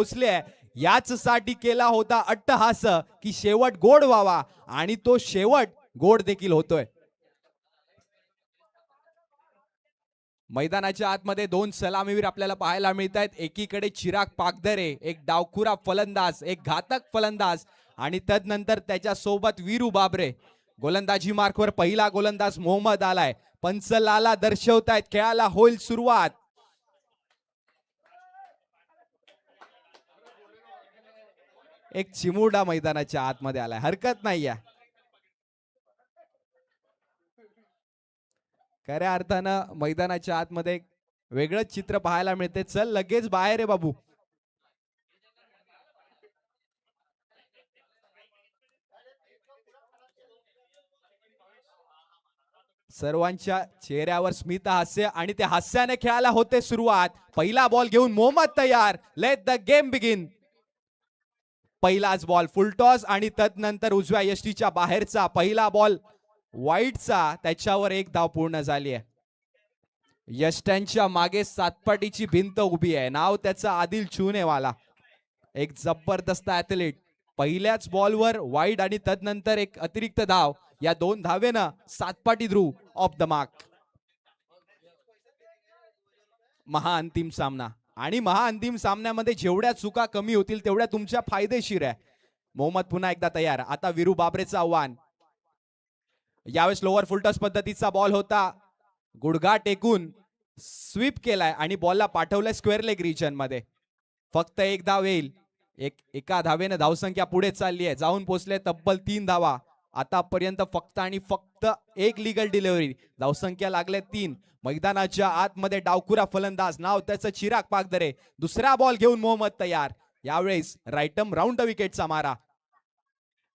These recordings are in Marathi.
पोचले याच साठी केला होता अट्टहास की शेवट गोड व्हावा आणि तो शेवट गोड देखील होतोय. मैदानाच्या आतमध्ये दोन सलामीवीर आपल्याला पाहायला मिळत आहेत. एकीकडे चिराग पागधरे, एक डावखुरा फलंदाज, एक घातक फलंदाज आणि तदनंतर त्याच्या सोबत वीरू बाबरे. गोलंदाजी मार्कवर पहिला गोलंदाज मोहम्मद आलाय. पंच लाला दर्शवतायत खेळाला होईल सुरुवात. एक चिमुरडा मैदानाच्या आतमध्ये आलाय, हरकत नाहीये. खऱ्या अर्थानं मैदानाच्या आतमध्ये वेगळंच चित्र पाहायला मिळते. चल लगेच बाहेर आहे बाबू. सर्वांच्या चेहऱ्यावर स्मित हास्य आणि त्या हास्याने खेळायला होते सुरुवात. पहिला बॉल घेऊन मोहम्मद तयार. Let the game begin. पहिलाच बॉल फुलटॉस आणि तदनंतर उजव्या यष्टीच्या बाहेरचा पहिला बॉल वाईटचा. त्याच्यावर एक धाव पूर्ण झाली आहे. यष्ट्यांच्या मागे सातपाटीची भिंत उभी आहे. नाव त्याचं आदिल चुनेवाला. एक जबरदस्त ऍथलीट. पहिल्याच बॉलवर वाईड आणि तदनंतर एक अतिरिक्त धाव. या दोन धावेनं सातपाटी ध्रुव ऑफ द मार्क. महाअंतिम सामना आणि महाअंतिम सामन्यामध्ये जेवढ्या चुका कमी होतील तेवढ्या तुमच्या फायदेशीर आहे. मोहम्मद पुन्हा एकदा तयार. आता वीरू बाबरेचं आव्हान. यावेळेस लोअर फुलटॉस पद्धतीचा बॉल होता. गुडघा टेकून स्वीप केलाय आणि बॉलला पाठवलंय स्क्वेअर लेग रिजन मध्ये. फक्त एक धाव येईल. एका धावेनं धावसंख्या पुढे चालली आहे. जाऊन पोहोचले तब्बल 3 धावा. आतापर्यंत फक्त आणि फक्त एक लीगल डिलिव्हरी. धावसंख्या लागले 3. मैदानाच्या आतमध्ये डावखुरा फलंदाज, नाव त्याचं चिराग पागधरे. दुसरा बॉल घेऊन मोहम्मद तयार. यावेळेस राईटम राऊंड विकेटचा मारा.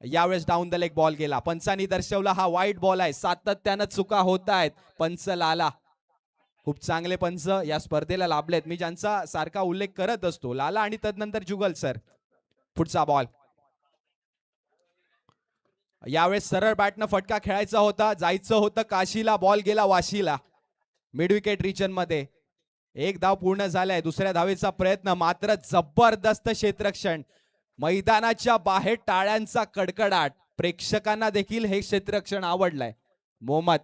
यावेळेस डाऊन द लेग बॉल गेला. पंचांनी दर्शवला हा वाईट बॉल आहे. सातत्यानं चुका होत आहेत. पंच लाला, खूप चांगले पंच या स्पर्धेला लाभलेत. मी ज्यांचा सारखा उल्लेख करत असतो, लाला आणि तदनंतर जुगल सर. पुढचा बॉल. यावेळेस सरळ बॅटनं फटका खेळायचा होता. जायचं होतं काशीला. बॉल गेला वाशीला. मिड विकेट रिजन मध्ये. एक धाव पूर्ण झालाय. दुसऱ्या धावेचा प्रयत्न, मात्र जबरदस्त क्षेत्ररक्षण. मैदानाच्या बाहेर टाळ्यांचा कडकडाट. प्रेक्षकांना देखील हे क्षेत्ररक्षण आवडलंय. मोहम्मद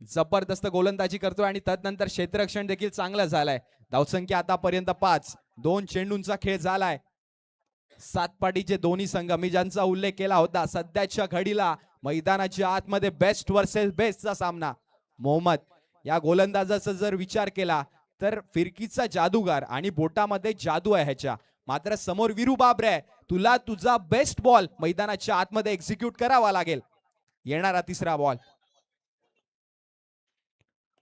जबरदस्त गोलंदाजी करतोय आणि तदनंतर क्षेत्ररक्षण देखील चांगलं झालंय. धावसंख्या आतापर्यंत 5. 2 चेंडूंचा खेळ झालाय. सातपाटीचे दोन्ही संघ, मी ज्यांचा उल्लेख केला होता, सध्याच्या घडीला मैदानाच्या आतमध्ये बेस्ट वर्सेस बेस्टचा सामना. मोहम्मद या गोलंदाजाचा जर विचार केला तर फिरकीचा जादूगार आणि बोटामध्ये जादू आहे ह्याच्या. मात्र समोर वीरू बाबरे. तुला तुझा बेस्ट बॉल मैदानाच्या आतमध्ये एक्झिक्यूट करावा लागेल. येणारा तिसरा बॉल.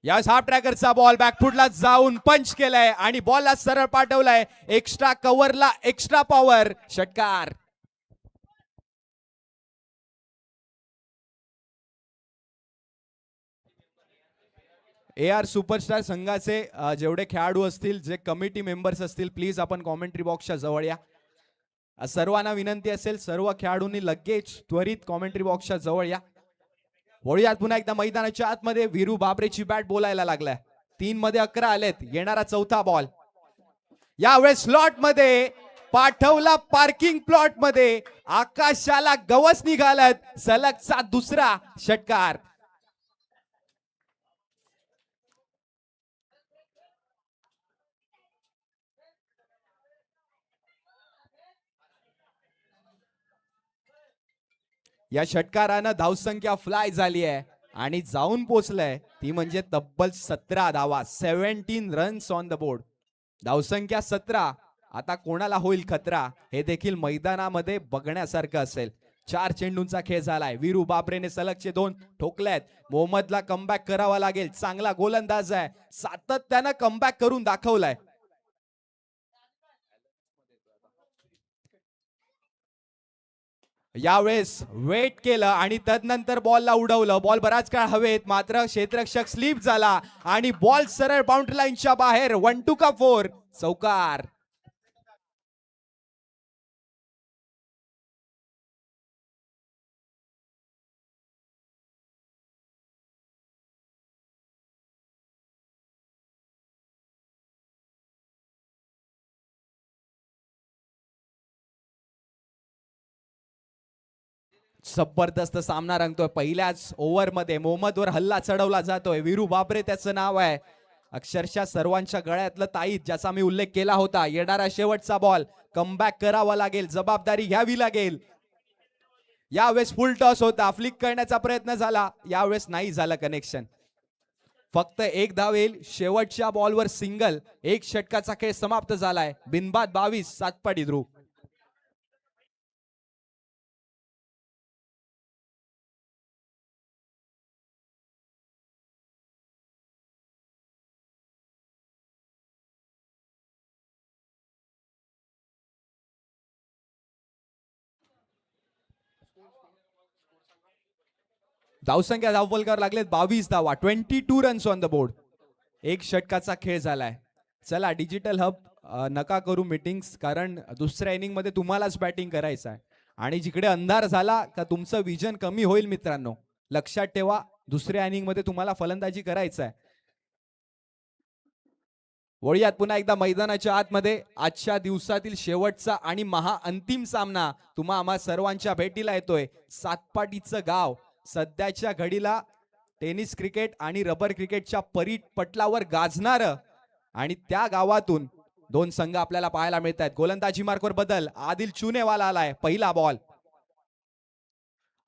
यावेळेस हाफ ट्रॅकरचा बॉल बॅकफुटला जाऊन पंच केलाय आणि बॉलला सरळ पाठवलाय. एक्स्ट्रा कव्हरला एक्स्ट्रा पॉवर. षटकार. AR सुपरस्टार संघाचे जेवढे खेळाडू असतील, जे कमिटी मेंबर्स असतील, प्लीज आपण कॉमेंट्री बॉक्सच्या जवळ या. सर्वांना विनंती असेल, सर्व खेळाडूंनी लगेच त्वरित कॉमेंट्री बॉक्सच्या जवळ या. वळूयात पुन्हा एकदा मैदानाच्या आतमध्ये. वीरू बाबरेची बॅट बोलायला लागलाय. 3 मध्ये 11 आलेत. येणारा चौथा बॉल. यावेळेस स्लॉट मध्ये पाठवला. पार्किंग प्लॉट मध्ये आकाशाला गवस निघालत. सलगचा दुसरा षटकार. या षटकारानं धावसंख्या फ्लाय झाली आहे आणि जाऊन पोचलंय ती म्हणजे तब्बल 17 धावा. 17 रन्स ऑन द बोर्ड. धावसंख्या 17. आता कोणाला होईल खतरा हे देखील मैदानामध्ये बघण्यासारखं असेल. 4 चेंडूंचा खेळ झालाय. वीरू बाबरेने सलगचे 2 ठोकलेत. मोहम्मदला कमबॅक करावा लागेल. चांगला गोलंदाज आहे. सातत्यानं कमबॅक करून दाखवलाय. यावेळेस वेट केलं आणि तदनंतर बॉलला उडवलं. बॉल बराच काळ हवेत, मात्र क्षेत्ररक्षक स्लिप झाला आणि बॉल सरळ बाउंड्री लाईनच्या बाहेर. 1-2 का 4. चौकार. जबरदस्त सामना रंगतोय. पहिल्याच ओव्हरमध्ये मोहम्मदवर हल्ला चढवला जातोय. वीरू बाबरे त्याचं नाव आहे. अक्षरशः सर्वांच्या गळ्यातलं ताईत, ज्याचा मी उल्लेख केला होता. येणारा शेवटचा बॉल, कमबॅक करावा लागेल, जबाबदारी घ्यावी लागेल. यावेळेस फुल टॉस होता, फ्लिक करण्याचा प्रयत्न झाला, यावेळेस नाही झालं कनेक्शन. फक्त एक धाव येईल. शेवटच्या बॉलवर सिंगल. एक षटकाचा खेळ समाप्त झालाय. बिनबाद 22, सातपाडी ध्रुव. धावसंख्या धावफलकावर लागलेत 22 धावा. 22 रन्स ऑन द बोर्ड. एक षटकाचा खेळ झालाय. चला डिजिटल हब नका करू मीटिंग्स, कारण दुसऱ्या इनिंग मध्ये तुम्हालाच बॅटिंग करायचं आहे. आणि जिकडे अंधार झाला का तुमचं विजन कमी होईल मित्रांनो. लक्षात ठेवा, दुसऱ्या इनिंग मध्ये तुम्हाला फलंदाजी करायचं आहे. वळूयात पुन्हा एकदा मैदानाच्या आतमध्ये. आजच्या दिवसातील शेवटचा आणि महाअंतिम सामना तुम्हा आम्हा सर्वांच्या भेटीला येतोय. सातपाटीचं गाव सध्याच्या घडीला टेनिस क्रिकेट आणि रबर क्रिकेटच्या पटलावर गाजणार, आणि त्या गावातून दोन संघ आपल्याला पाहायला मिळत आहेत. गोलंदाजी मार्कवर बदल. आदिल चुनेवाला आलाय. पहिला बॉल,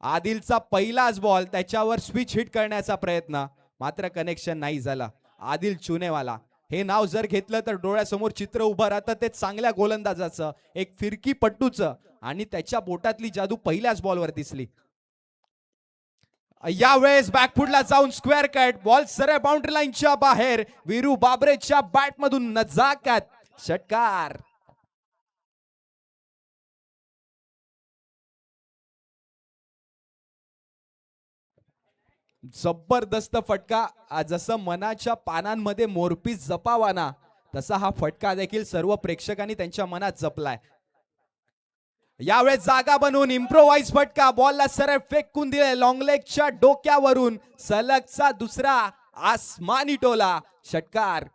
आदिलचा पहिलाच बॉल, त्याच्यावर स्विच हिट करण्याचा प्रयत्न, मात्र कनेक्शन नाही झाला. आदिल चुनेवाला हे नाव जर घेतलं तर डोळ्यासमोर चित्र उभं राहतं ते चांगल्या गोलंदाजाचं, एक फिरकी पट्टूचं, आणि त्याच्या बोटातली जादू पहिल्याच बॉलवर दिसली. यावेळेस बॅकफुटला जाऊन स्क्वेअर कट, बॉल सरळ बाउंड्री लाईनच्या बाहेर. वीरू बाबरेच्या बॅट मधून नजाकत षटकार. जबरदस्त फटका. जसं मनाच्या पानांमध्ये मोरपीस जपावा ना, तसा हा फटका देखील सर्व प्रेक्षकांनी त्यांच्या मनात जपलाय. यावेळेस जागा बनवून इम्प्रोवाइज फटका, बॉलला सरळ फेकून दिले लॉंग लेगच्या डोक्यावरून. सलगचा दुसरा आसमानी टोला षटकार.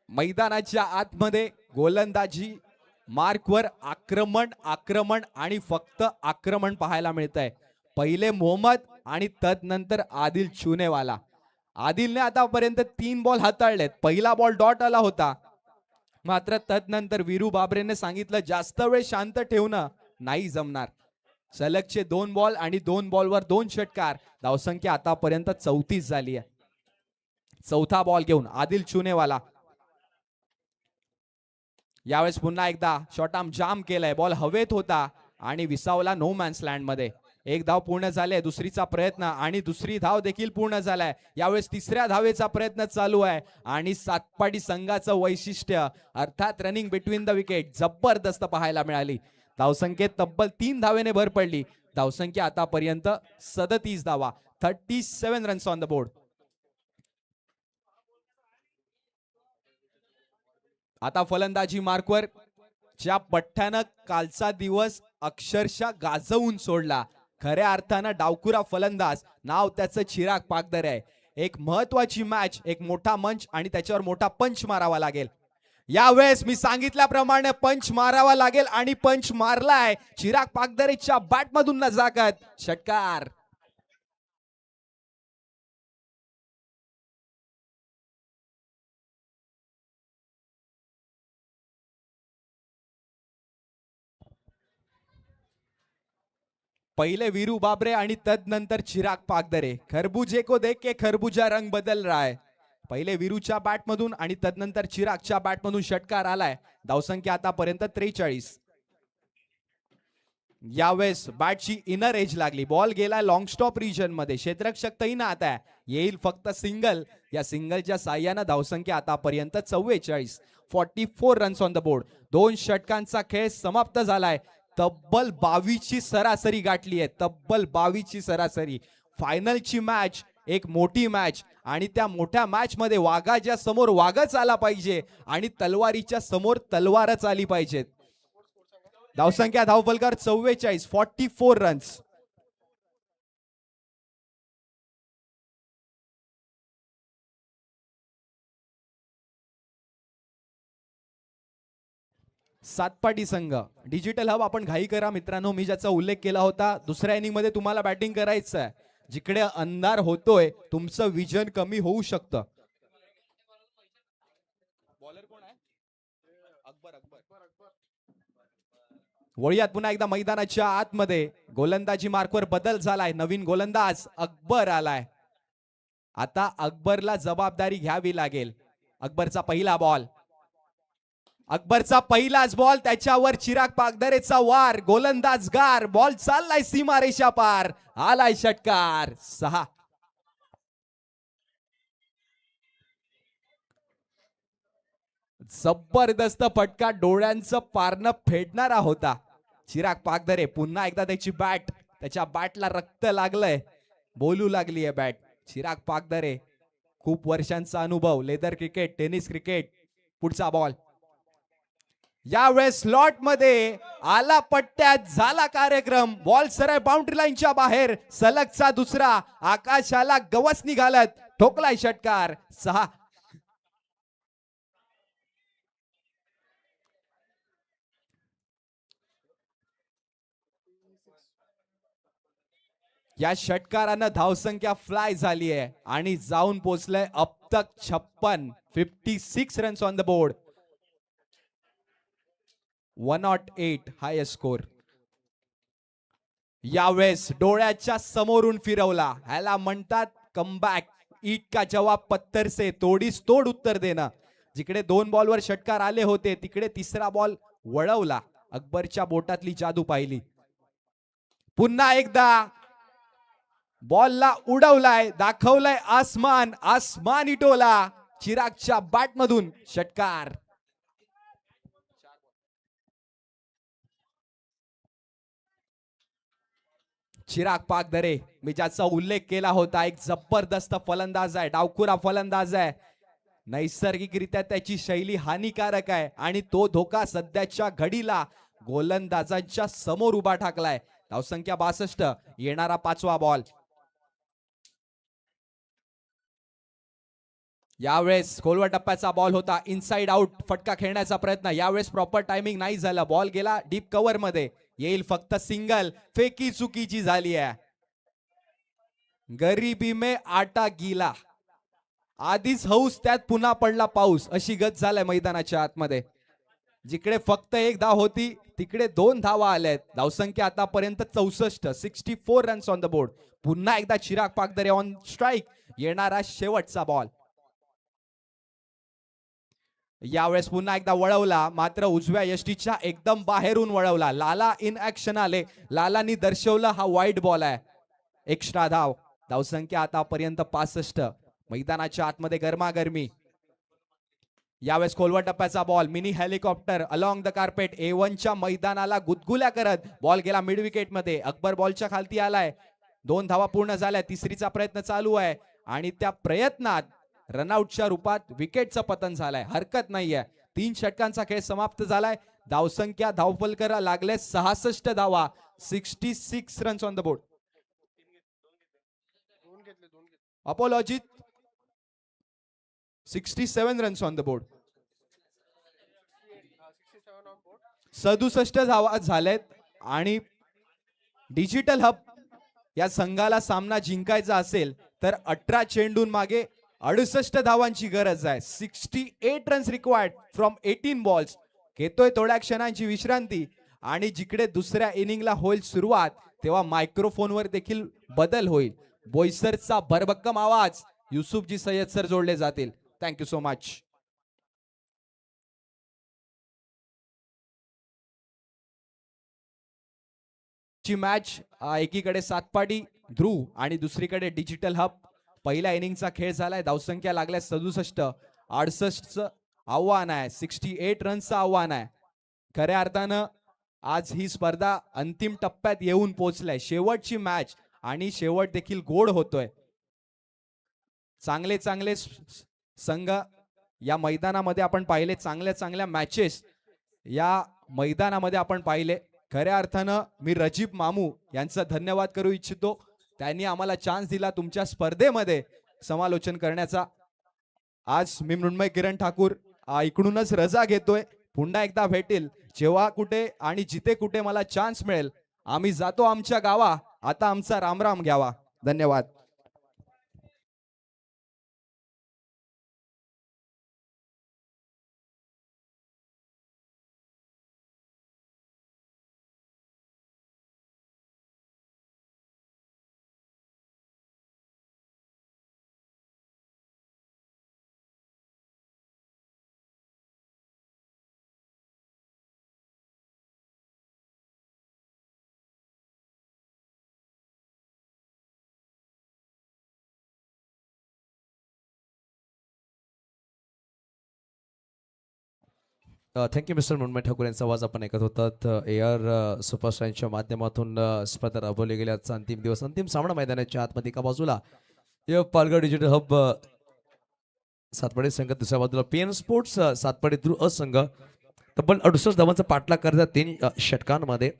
मैदानाच्या आतमध्ये गोलंदाजी मार्कवर आक्रमण आक्रमण आणि फक्त आक्रमण पाहायला मिळत आहे. पहिले मोहम्मद आणि तदनंतर आदिल चुनेवाला. आदिलने आतापर्यंत 3 बॉल हाताळलेत. पहिला बॉल डॉट आला होता, मात्र तदनंतर वीरू बाबरेने सांगितलं जास्त वेळ शांत ठेवणं नाही जमणार. सलगचे 2 बॉल आणि 2 बॉलवर 2 षटकार. धावसंख्या आतापर्यंत 34 झाली आहे. चौथा बॉल घेऊन आदिल चुनेवाला. यावेळेस पुन्हा एकदा शॉर्ट आर्म जाम केलाय. बॉल हवेत होता आणि विसावला नो मॅन्स लँड मध्ये. एक धाव पूर्ण झाले. दुसरीचा प्रयत्न आणि दुसरी धाव देखील पूर्ण झालाय. यावेळेस तिसऱ्या धावेचा प्रयत्न चालू आहे आणि सातपाडी संघाचं वैशिष्ट्य अर्थात रनिंग बिटवीन द विकेट जबरदस्त पाहायला मिळाली. धावसंख्येत तब्बल 3 धावेने भर पडली. धावसंख्या आतापर्यंत 37 धावा. 37 रन्स ऑन द बोर्ड. आता फलंदाजी मार्कवर. ज्या पठ्ठ्यानं कालचा दिवस अक्षरशः गाजवून सोडला, खऱ्या अर्थानं डावकुरा फलंदाज, नाव त्याचं चिराग पागदर आहे. एक महत्वाची मॅच, एक मोठा मंच आणि त्याच्यावर मोठा पंच मारावा लागेल. यावेळेस मी सांगितल्याप्रमाणे पंच मारावा लागेल आणि पंच मारलाय. चिराग पागदरेच्या बॅट मधून नजाकत षटकार. पहले वीरू बाबरे आणि तदनंतर चिराग पागदरे. खरबूजे को देख के खरबूजा रंग बदल रहा है. पहिले वीरूच्या बॅट मधून आणि तदनंतर चिरागच्या बॅट मधून षटकार आलाय. धावसंख्या आतापर्यंत 43. यावेळेस बॅटची इनर एज लागली. बॉल गेला लॉंग स्टॉप रिजन मध्ये. क्षेत्ररक्षक तैनात आहे. येईल फक्त सिंगल. या सिंगलच्या साह्यानं धावसंख्या आतापर्यंत 44. 44 रन्स ऑन द बोर्ड. 2 षटकांचा खेळ समाप्त झालाय. तब्बल 22 ची सरासरी गाठली आहे. तब्बल 22 ची सरासरी. फायनलची मॅच एक मोठी मॅच आणि त्या मोठ्या मॅच मध्ये वाघाच्या समोर वाघच आला पाहिजे आणि तलवारीच्या समोर तलवारच आली पाहिजे. धावसंख्या धावफलकावर 44. 44 रन्स. सातपाटी संघ डिजिटल हब आपण घाई करा मित्रांनो, मी ज्याचा उल्लेख केला होता दुसऱ्या इनिंग मध्ये तुम्हाला बॅटिंग करायचं आहे. जिकडे अंधार होतोय तुमचं विजन कमी होऊ शकतं. बॉलर कोण आहे? अकबर. वळूयात पुन्हा एकदा मैदानाच्या आतमध्ये. गोलंदाजी मार्कवर बदल झालाय, नवीन गोलंदाज अकबर आलाय. आता अकबरला जबाबदारी घ्यावी लागेल. अकबरचा पहिला बॉल, अकबरचा पहिलाच बॉल, त्याच्यावर चिराग पागधरेचा वार, गोलंदाज गार, बॉल चाललाय सीमारेषा पार, आलाय षटकार. 6. जबरदस्त फटका, डोळ्यांचं पारणं फेडणारा होता. चिराग पागधरे पुन्हा एकदा त्याची बॅट, त्याच्या बॅटला रक्त लागलंय, बोलू लागली आहे बॅट. चिराग पागधरे खूप वर्षांचा अनुभव, लेदर क्रिकेट, टेनिस क्रिकेट. पुढचा बॉल यावेळेस स्लॉट मध्ये आला, पट्ट्यात झाला कार्यक्रम. बॉल सरळ बाउंड्री लाईनच्या बाहेर, सलगचा दुसरा, आकाशाला गवस निघालत, ठोकलाय षटकार. 6. या षटकारानं धावसंख्या फ्लाय झाली आहे आणि जाऊन पोहोचलंय अब तक 56 runs on the board. 108 highest score. यावेळेस डोळ्याच्या समोरून फिरवला, ह्याला म्हणतात कमबॅक. ईट का जवाब पत्थर से, तोडीस तोड उत्तर देणं. जिकडे 2 बॉलवर षटकार आले होते तिकडे तिसरा बॉल वळवला. अकबरच्या बोटातली जादू पाहिली. पुन्हा एकदा बॉलला उडवलाय, दाखवलाय आसमान, आसमान इटोला. चिरागच्या बॅट मधून षटकार. चिराग पागधरे, मी ज्याचा उल्लेख केला होता, एक जबरदस्त फलंदाज आहे, डावखुरा फलंदाज आहे. नैसर्गिकरित्या त्याची शैली हानिकारक आहे आणि तो धोका सध्याच्या घडीला गोलंदाजांच्या समोर उभा ठाकलाय. धावसंख्या 62. येणारा 5वा बॉल. यावेळेस खोलवर टप्प्याचा बॉल होता, इनसाइड आउट फटका खेळण्याचा प्रयत्न. यावेळेस प्रॉपर टायमिंग नाही झाला, बॉल गेला डीप कव्हर मध्ये, येईल फक्त सिंगल. फेकी चुकीची झाली आहे. गरीबी में आटा गीला, आधीच हौस त्यात पुन्हा पडला पाऊस, अशी गत झालाय मैदानाच्या आतमध्ये. जिकडे फक्त 1 धाव होती तिकडे 2 धावा आल्यात. धावसंख्या आतापर्यंत 64 रन्स ऑन द बोर्ड. पुन्हा एकदा चिराग पागधरे ऑन स्ट्राईक. येणारा शेवटचा बॉल. यावेळेस पुन्हा एकदा वळवला, मात्र उजव्या यष्टीच्या एकदम बाहेरून वळवला. लाला इन ऍक्शन आले, लालानी दर्शवलं हा वाईट बॉल आहे. एक्स्ट्रा धाव. धावसंख्या आतापर्यंत 65. मैदानाच्या आतमध्ये गरमागरमी. यावेळेस खोलवर टप्प्याचा बॉल, mini helicopter along the carpet. A1च्या मैदानाला गुदगुल्या करत बॉल गेला मिड विकेट मध्ये. अकबर बॉलच्या खालती आलाय. 2 धावा पूर्ण झाल्या, तिसरीचा प्रयत्न चालू आहे आणि त्या प्रयत्नात रनआउटच्या रूपात विकेटचं पतन झालंय. हरकत नाहीये, 3 षटकांचा खेळ समाप्त झालाय. धावसंख्या धावफलकाला लागले 66 धावा. 66 रन्स ऑन द बोर्ड. अपॉलॉजित 67 रन्स ऑन द बोर्ड. 67 धावा झालेत आणि डिजिटल हब या संघाला सामना जिंकायचा असेल तर 18 चेंडून मागे 68 धावांची गरज आहे. 68 रन्स रिक्वायर्ड फ्रॉम 18 बॉल्स. घेतोय थोड्या क्षणांची विश्रांती आणि जिकडे दुसऱ्या इनिंगला होईल सुरुवात तेव्हा मायक्रोफोनवर देखील बदल होईल. बोईसरचा भरभक्कम आवाज युसुफजी सय्यद सर जोडले जातील. Thank you so much. ची मॅच एकीकडे सातपाटी ध्रुव आणि दुसरीकडे डिजिटल हब. पहिल्या इनिंगचा खेळ झालाय. धावसंख्या लागल्या 67. 68चं आव्हान आहे, 68 रन्सचं आव्हान आहे. खऱ्या अर्थानं आज ही स्पर्धा अंतिम टप्प्यात येऊन पोहोचलाय. शेवटची मॅच आणि शेवट देखील गोड होतोय. चांगले चांगले संघ या मैदानामध्ये आपण पाहिले, चांगल्या चांगल्या मॅचेस या मैदानामध्ये आपण पाहिले. खऱ्या अर्थानं मी रजीब मामू यांचा धन्यवाद करू इच्छितो. त्यांनी आम्हाला चान्स दिला तुमच्या स्पर्धेमध्ये समालोचन करण्याचा. आज मी मृण्मय किरण ठाकूर इकडूनच रजा घेतोय. पुन्हा एकदा भेटेल जेव्हा कुठे आणि जिथे कुठे मला चान्स मिळेल. आम्ही जातो आमच्या गावा. आता आमचा रामराम घ्यावा. धन्यवाद. थँक्यू मिस्टर मुन्मय ठाकूर यांचा आवाज आपण ऐकत होतात. AR सुपरस्टारच्या माध्यमातून स्पर्धा राबवली गेल्या. आजचा अंतिम दिवस, अंतिम सामना मैदानाच्या आतमध्ये. एका बाजूला पालघर डिजिटल हब सातपाडी संघ, दुसऱ्या बाजूला PN स्पोर्ट्स सातपाडी ध्रुव संघ. तब्बल 68 धावांचा पाठलाग करतात 3 षटकांमध्ये.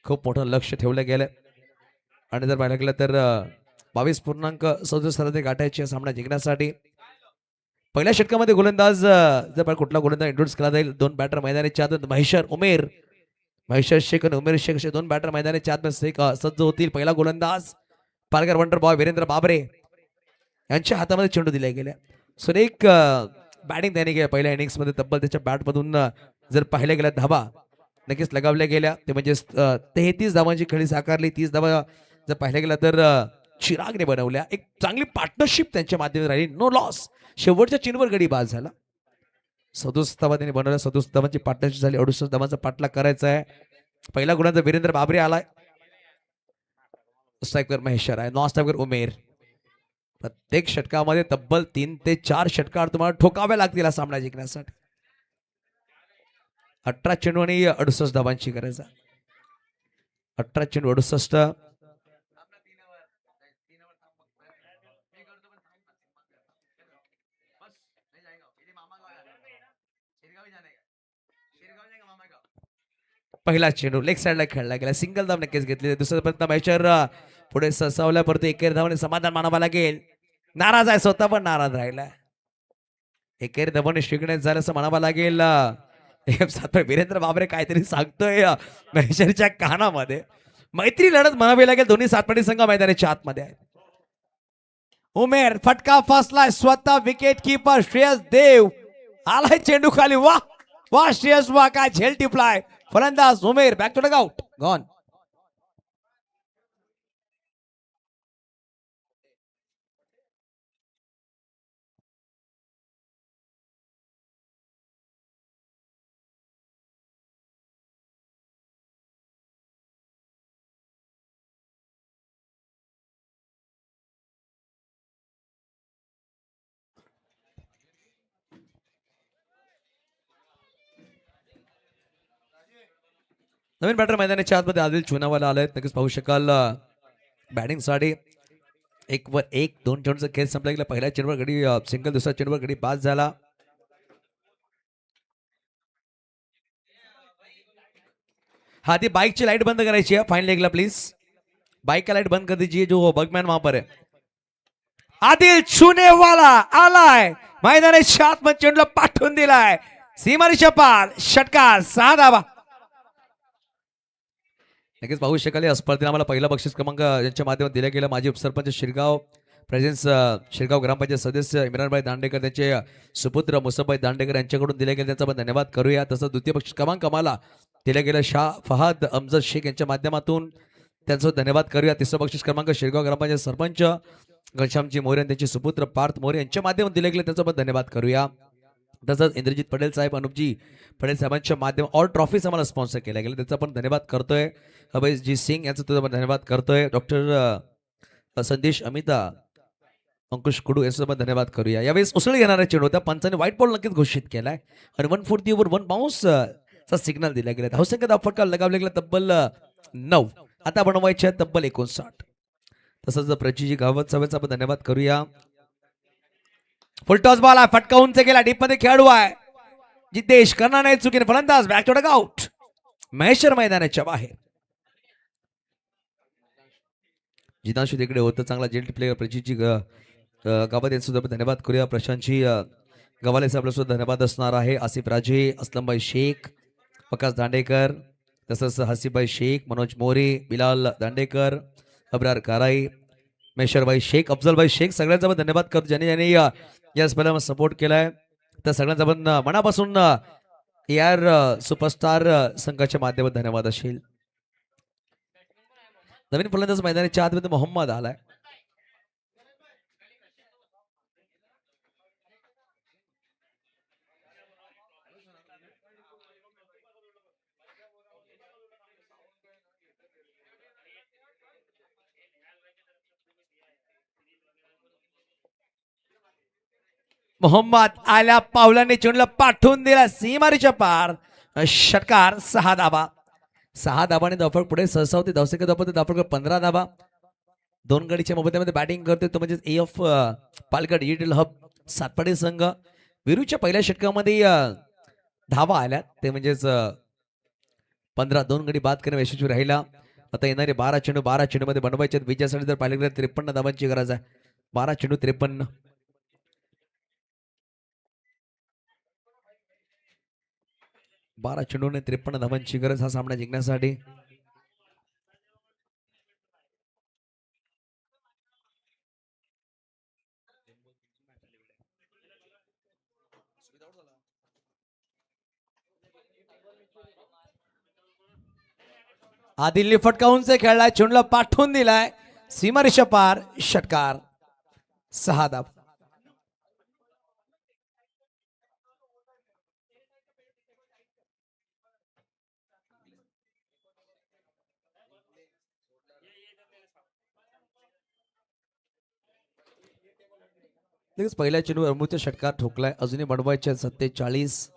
खूप मोठं लक्ष ठेवलं गेलं आणि जर पाहायला गेलं तर 22.67 सरासरी गाठायची सामना जिंकण्यासाठी. पहिल्या षटकामध्ये गोलंदाज जर कुठला गोलंदाज इंट्रोड्यूस केला जाईल. 2 बॅटर मैदानाच्या आत. महेश्वर शेख आणि उमेर शेख असे 2 बॅटर मैदानाच्या आत सज्ज होतील. पहिला गोलंदाज पालघर वंडर बॉय वीरेंद्र बाबरे यांच्या हातामध्ये चेंडू दिला गेला. सुरेख बॅटिंग त्याने केल्या पहिल्या इनिंग्स मध्ये. तब्बल त्याच्या बॅटमधून जर पाहिल्या गेल्या धावा नक्कीच लगावल्या गेल्या. ते म्हणजे 33 धावांची खेळी साकारली. 30 धावा जर पाहिल्या गेल्या तर चिरागने बनवल्या. एक चांगली पार्टनरशिप त्यांच्या माध्यमातून राहिली. No loss. शेवटच्या चीनवर गडी बाद झाला. 67 धावा त्यांनी बनवल्या. 67 धावांची पार्टनरशिप झाली. 68 धावांचा पाठलाग करायचा आहे. पहिला गोलंदाज वीरेंद्र बाबरे आलाय. स्ट्रायकर महेश्वर आहे. नॉन स्ट्रायकर उमेर. प्रत्येक षटकामध्ये तब्बल 3 ते 4 षटकार तुम्हाला ठोकाव्या लागतील हा सामना जिंकण्यासाठी. 18 चेंडू आणि 68 धावांची गरज आहे. 18 चेंडू 68. पहिला चेंडू लेग साइडला खेळला गेला. सिंगल धाव नक्कीच घेतली. दुसरा प्रयत्न महेश्वर पुढे ससावल्या परत एकेरी धावाने समाधान मानावं लागेल. नाराज आहे, स्वतः पण नाराज राहिला. एकेरी धावाने शिकण्यात झालं असं म्हणावं लागेल. वीरेंद्र बाबरे काहीतरी सांगतोय महेश्वरच्या कानामध्ये. मैत्री लढत म्हणावी लागेल. दोन्ही सातपाडी संघ मैदानाच्या आतमध्ये आहेत. उमेर फटका फसलाय. स्वतः विकेट कीपर श्रेयस देव आलाय चेंडू खाली. वा वा श्रेयस, वा काय झेल टिपलाय. फलंदाज Umer back to dugout. Gone. नवीन बॅटर मैदानाच्या आतमध्ये आदिल चुनावाला आलाय. नक्कीच पाहू शकाल बॅटिंग साठी 1 वर 1 2 चेंडूचा खेळ संपला गेला. पहिल्या चेंडूवर गडी सिंगल, दुसऱ्या चेंडूवर गडी पास झाला. हा, ती बाईकची लाईट बंद करायची आहे फाईन लेगला प्लीज. बाइक का लाइट बंद कर दीजिए. जो बगमैन वहां पर है. आदिल चुनेवाला आलाय मैदानाच्या आतमध्ये. चेंडूला पाठवून दिलाय सीमारेषा पार. षटकार 6 धावा. नक्कीच पाहू शकाल या स्पर्धेला आम्हाला पहिला बक्षीस क्रमांक यांच्या माध्यमातून दिला गेला. माजी उपसरपंच शिरगाव प्रेझेन्स शिरगाव ग्रामपंचायत सदस्य इम्रानभाई दांडेकर, त्यांचे सुपुत्र मुसफभाई दांडेकर यांच्याकडून दिले गेले. त्यांचा पण धन्यवाद करूया. तसंच द्वितीय बक्षीस क्रमांक आम्हाला दिला गेला शाह फहाद अमजद शेख यांच्या माध्यमातून. त्यांचा धन्यवाद करूया. तिसरा बक्षीस क्रमांक शिरगाव ग्रामपंचायत सरपंच घनश्यामजी मोरे त्यांचे सुपुत्र पार्थ मोरे यांच्या माध्यमातून दिले गेले. त्यांचा पण धन्यवाद करूया. तसंच इंद्रजित पटेल साहेब, अनुपजी पटेल साहेबांच्या माध्यम ऑल ट्रॉफीज आम्हाला स्पॉन्सर केल्या गेल्या. त्याचा पण धन्यवाद करतोय. अभयजी सिंग यांचा तुझा पण धन्यवाद करतोय. डॉक्टर संदेश अमिता, अंकुश कुडू यांचा पण धन्यवाद करूया. यावेळेस उसळी घेणारा चेंडू होता. पंचाने व्हाईट बॉल नक्कीच घोषित केलाय आणि 140 ओव्हर 1 बाउन्स चा सिग्नल दिला गेला. धावसंख्या धाव फटका लगावला गेला तब्बल 9. आता बनवायचे तब्बल 59. तसंच प्रचिजी गावत सभेचा पण धन्यवाद करूया. फुलटॉस बॉल आहे. फटका उंच गेला. डीप मध्ये खेळाडू आहे जितेश करणार नाही चुकीने. फलंदाज बॅक टू डगआउट. महेश्वर मैदानाच्या बाहेर. जितांशू तिकडे होतं. चांगला जेल प्लेयर प्रचिजी गावात सुद्धा धन्यवाद करूया. प्रशांतजी गव्हाले साहेबला सुद्धा धन्यवाद असणार आहे. आसिफ राजे, असलमभाई शेख, प्रकाश दांडेकर, तसंच हसीबाई शेख, मनोज मोरे, बिलाल दांडेकर, अब्रार काराई, मेशरभाई शेख, अफजलभाई शेख, सगळ्यांचा पण धन्यवाद करतो ज्यांनी ज्यांनी या स्पर्धेला सपोर्ट केलाय. तर सगळ्यांचा पण मनापासून यार सुपरस्टार संघाच्या माध्यमातून धन्यवाद असेल. नवीन फलंदाज मैदानाच्या आतमध्ये मोहम्मद आलाय. मोहम्मद आल्या पावलांनी चेंडूला पाठवून दिला सीमारीच्या पार. षटकार. 6 धाबा. 6 धाबाने धावफलक पुढे सहसावती धावसंख्या धावपते धावफलक 15 धाबा. 2 गडीच्या मोबदल्यामध्ये बॅटिंग करतोय तो म्हणजे AF Palghar digital hub Satpadi संघ. विरूच्या पहिल्या षटकामध्ये धावा आल्या ते म्हणजेच 15. 2 गडी बाद करणे यशस्वी राहिला. आता येणारे 12 चेंडू मध्ये बनवायचे विजयासाठी जर पाहिलं गेलं 53 धावांची गरज आहे. 12 चेंडू 53. 12 चेंडूने 53 धावांची गरज हा सामना जिंकण्यासाठी. आदिलने फटकावून खेळलाय चेंडूला पाठवून दिलाय सीमारेषा पार. षटकार. 6 धावा. लगेच पहिल्या चेंडूवर अमृत षटकार ठोकलाय. अजूनही बनवायचे 47.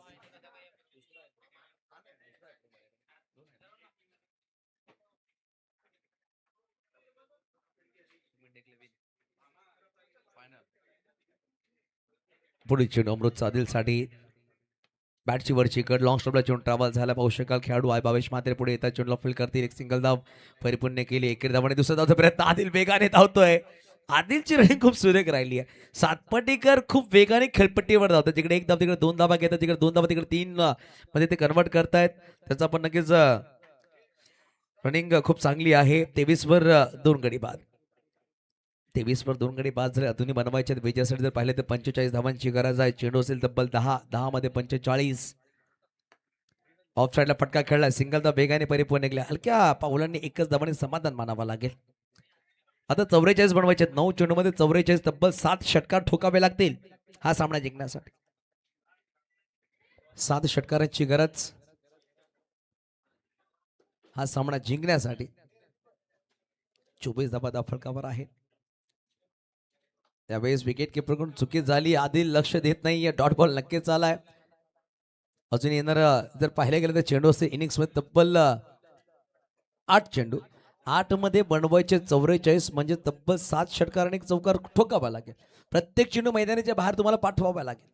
पुढील चेंडू अमृत सादिल साठी. बॅटची वरची कड लॉंग स्टॉपला चेंडू ट्रॅव्हल झाला. पाहू शकाल खेळाडू आहे भावेश मात्रे पुढे येतात चेंडूला फील्ड करतील. एक सिंगल धाव परिपूर्ण केली. एकेरी धावाने दुसऱ्या धावचा प्रयत्न. आदिल वेगाने धावतोय. आदिलची रनिंग खूप सुरेख राहिली आहे. सातपटीकर खूप वेगाने खेळपट्टीवर धावतात. तिकडे 1 धाव तिकडे 2 धावा घेतात. तिकडे 2 धावा तिकडे 3 मध्ये ते कन्वर्ट करतायत. त्याचा पण नक्कीच रनिंग खूप चांगली आहे. 23 वर 2 गडी बाद. 23 वर 2 गडी बाद झाले. अजूनही बनवायचे विजयासाठी जर पाहिले तर 45 धावांची गरज आहे. चेंडू असेल तब्बल 10 मध्ये 45. ऑफ साईडला फटका खेळला. सिंगल धाव वेगाने परिपूर्ण निघाला. हलक्या पावलांनी एकच धावाने समाधान मानावं लागेल. आता 44 बनवायचे. 9 चेंडू मध्ये 44 तब्बल 7 षटकार ठोकावे लागतील हा सामना जिंकण्यासाठी. 7 षटकारांची गरज हा सामना जिंकण्यासाठी. 24 धाबा फलकावर आहे. त्यावेळेस विकेट किपरकडून चुकी झाली. आदिल लक्ष देत नाहीये. डॉट बॉल नक्कीच आलाय. अजून येणार जर पाहिलं गेलं तर चेंडू असते इनिंग्स मध्ये तब्बल 8 चेंडू. 8 मध्ये बनवायचे 44 म्हणजे तब्बल 7 षटकार आणि चौकार ठोकावा लागेल. प्रत्येक चेंडू मैदानाच्या बाहेर तुम्हाला पाठवावा लागेल.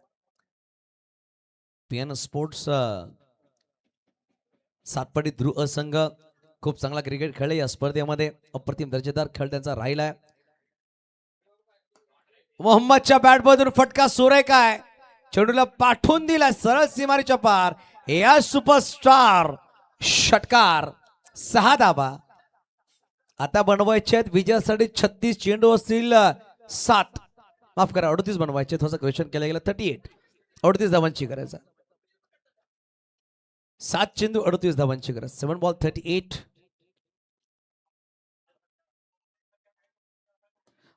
PN स्पोर्ट्स सातपाडी ध्रुव संघ खूप चांगला क्रिकेट खेळले या स्पर्धेमध्ये. अप्रतिम दर्जेदार खेळ त्यांचा राहिलाय. मोहम्मदच्या बॅटमधून फटका सुरेख आहे. चेंडूला पाठवून दिला सरळ सीमारीच्या पार. या सुपरस्टार. षटकार. 6 धाबा. आता बनवायचे आहेत विजयासाठी 36 चेंडू असतील 7 माफ करा 38 बनवायचे. थोडासा क्वेश्चन केला गेला. 38 धावांची गरज आहे. 7 चेंडू 38 धावांची गरज. 7 बॉल 38.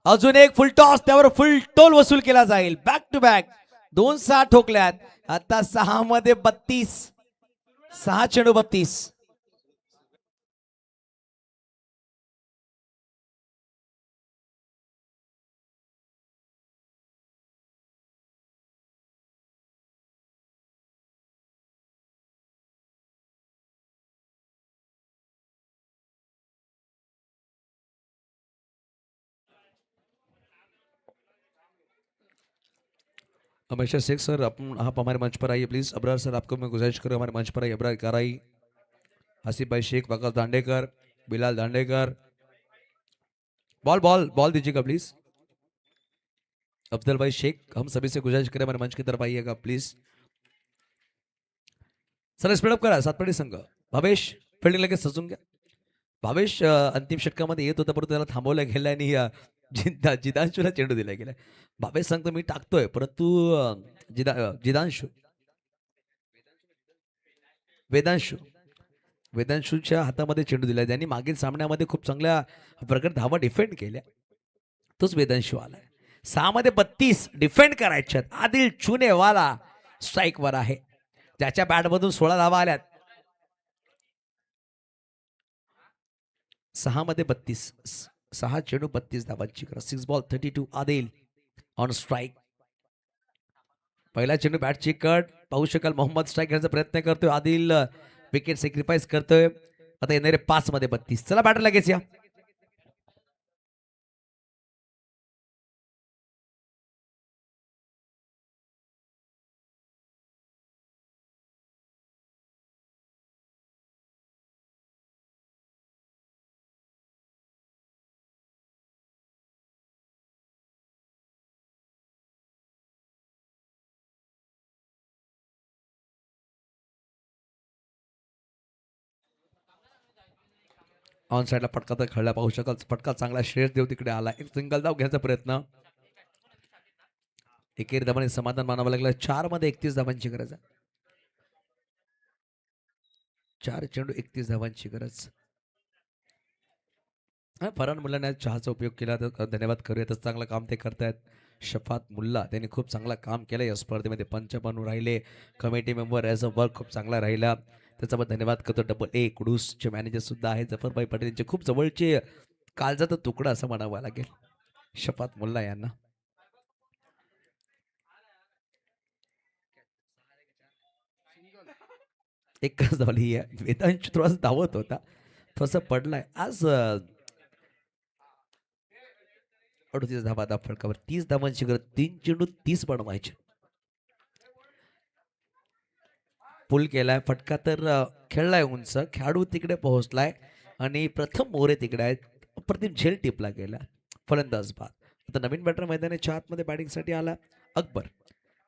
अजून एक फुल टॉस. त्यावर फुल टोल वसूल केला जाईल. बॅक टू बॅक 2 6 ठोकल्यात. आता 6 मध्ये 32. 6 चेंडू 32. हमेशा शेख सर अपन आप हमारे मंच पर आइए प्लीज. अबरार सर आपको मैं गुजारिश करूँ हमारे मंच पर आइए. अबरार काराई, आसिफ भाई Shaikh, Waqas Dandekar, Bilal Dandekar. Ball ball ball दीजिएगा प्लीज. अफजल भाई शेख, हम सभी से गुजारिश करें हमारे मंच की तरफ आइएगा प्लीज. चला स्पीड अप करा. सातपाडी संघ भावेश फिल्डिंग लगेच सजून घ्या. भावेश अंतिम षटकामध्ये येत होता परंतु त्याला थांबवलं गेलं आणि जिदांशूला चेंडू दिला गेला. भावेश सांगतो मी टाकतोय परंतु जिदांशू वेदांशूच्या हातामध्ये चेंडू दिला. त्यांनी मागील सामन्यामध्ये खूप चांगल्या प्रकारे धावा डिफेंड केल्या. तोच वेदांशू आलाय. 6 मध्ये 32 डिफेंड करायच्यात. आदिल चुनेवाला स्ट्राईकवर आहे. त्याच्या बॅटमधून 16 धावा आल्यात. 6 मध्ये 32, 6 चेंडू 32 धावांची गरज. 6 बॉल 32. Adil on strike. पहिला चेंडू बॅटची कट पाहू शकाल. मोहम्मद स्ट्राईक घेण्याचा प्रयत्न करतोय. आदिल विकेट सॅक्रिफाईस करतोय. आता येणारे 5 मध्ये 32. चला बॅटर लगेच या. ऑन साईडला फटका तर खेळला पाहू शकाल. फटका चांगला श्रेयस देव तिकडे आला. एक सिंगल धाव घ्यायचा प्रयत्न. एकेरी धावांनी समाधान मानावं लागलं. 4 मध्ये 31 धावांची गरज आहे. 4 चेंडू 31 धावांची गरज. फरहान मुल्लाने चहाचा उपयोग केला तर धन्यवाद करूया. तर चांगलं काम ते करतायत. शफात मुल्ला त्यांनी खूप चांगला काम केलं या स्पर्धेमध्ये. पंच बनून राहिले. Committee member as a work खूप चांगला राहिला. त्याचा पण धन्यवाद करतो. डबल ए कुडूसचे मॅनेजर सुद्धा आहेत. जफरभाई पटेल यांचे खूप जवळचे काळजाचा तुकडा असं म्हणावं लागेल शफात मुल्ला यांना. एकच धावली आहे. वेदांश थोडासा धावत होता. थोडासा पडलाय आज. 38 धावा फटकावर. 30 धावांची गरज. 3 चेंडू 30 बनवायचे. पुल केलाय. फटका तर खेळलाय उंच. खेळाडू तिकडे पोहोचलाय आणि प्रथम मोरे तिकडे आहेत. अप्रतिम झेल टिपला गेला. फलंदाज बाद. आता नवीन बॅटर मैदानाच्या आतमध्ये बॅटिंगसाठी आला अकबर.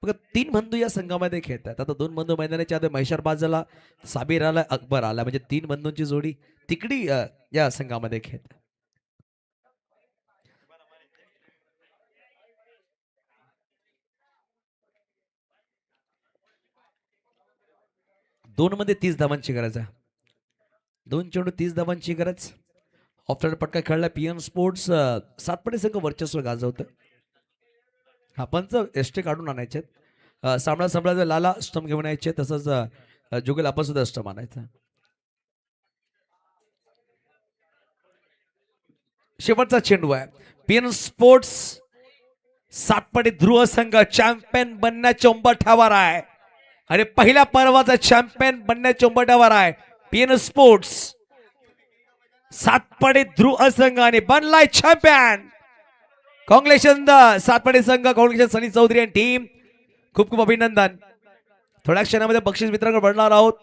बघा 3 बंधू या संघामध्ये खेळतात. आता 2 बंधू मैदानाच्या आत महेशर बाजाला, साबिर आला, अकबर आला. म्हणजे 3 बंधूंची जोडी तिकडी या संघामध्ये खेळतात. दोन मध्ये 30 धावांची गरज आहे. 2 चेंडू 30 धावांची गरज. ऑफ पटका खेळला. पीएन स्पोर्ट्स सातपडे संघ वर्चस्व गाजवतं. हा पंच एसटे काढून आणायचे. सामना लाला स्टंप घेऊन यायचे. तसंच जुगल आपण सुद्धा स्टंप आणायचा. शेवटचा चेंडू आहे. पीएन स्पोर्ट्स सातपडे ध्रुव संघ चॅम्पियन बनण्याच्या उंबरठ्यावर आहे आणि पहिल्या पर्वाचा चॅम्पियन बनण्याच्या उंबरठ्यावर आहे. पीएन स्पोर्ट्स सातपडे ध्रुव संघ आणि बनलाय चॅम्पियन. कॉंग्रेशन सातपडे संघ, कॉंग्रेशन सनी चौधरी आणि टीम. खूप खूप अभिनंदन. थोड्या क्षणामध्ये बक्षीस वितरण करणार आहोत.